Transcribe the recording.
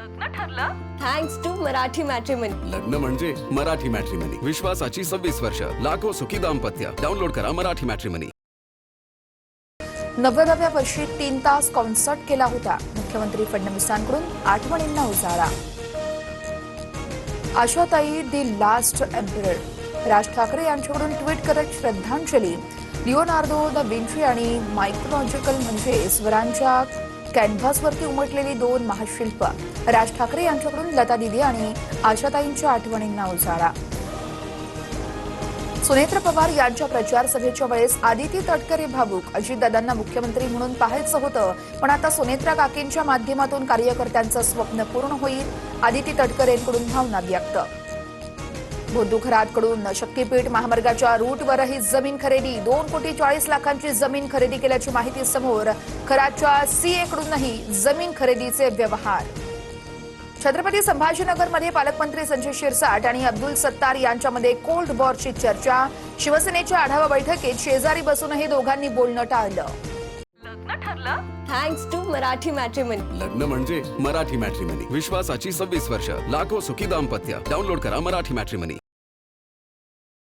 लग्न ठरलं thanks to Marathi matrimony. लग्न म्हणजे मराठी मॅट्रिमनी. विश्वासाची 26 वर्ष. लाखो सुखी दाम्पत्य. डाउनलोड करा मराठी मॅट्रिमनी. 90व्या वर्षी 3 तास कॉन्सर्ट केला होता. मुख्यमंत्री फडणवीसांकडून आठवणींना उजाळा. आशाताई दी लास्ट एम्परर. राज ठाकरे यांच्याकडून ट्विट करत श्रद्धांजली. लिओनार्डो द विंची आणि मायक्रोलॉजिकल म्हणजे स्वरांच्या कॅनव्हासवरती उमटलेली 2 महाशिल्प. राज ठाकरे यांच्याकडून लता दिदी आणि आशाताईंच्या आठवणींना उजाळा. सुनेत्र पवार यांच्या प्रचार सभेच्या वेळेस आदिती तटकरे भावूक. अजितदादांना मुख्यमंत्री म्हणून पाहायचं होतं, पण आता सुनेत्रा काकींच्या माध्यमातून कार्यकर्त्यांचं स्वप्न पूर्ण होईल. आदिती तटकरेंकडून भावना व्यक्त. बोद्धू खरातकडून शक्तीपीठ महामार्गाच्या रूटवरही जमीन खरेदी. 2,40,00,000ची जमीन खरेदी केल्याची माहिती समोर. खरातच्या सीएकडूनही जमीन खरेदीचे व्यवहार. छत्रपती संभाजीनगरमध्ये पालकमंत्री संजय शिरसाट आणि अब्दुल सत्तार यांच्यामध्ये कोल्ड वॉरची चर्चा. शिवसेनेच्या आढावा बैठकीत शेजारी बसूनही दोघांनी बोलणं टाळलं. लग्न ठरलं थँक्स टू मराठी मॅट्रिमनी. लग्न म्हणजे मराठी मॅट्रिमनी. विश्वासाची 26 वर्ष. लाखो सुखी दाम्पत्य. डाउनलोड करा मराठी मॅट्रिमनी.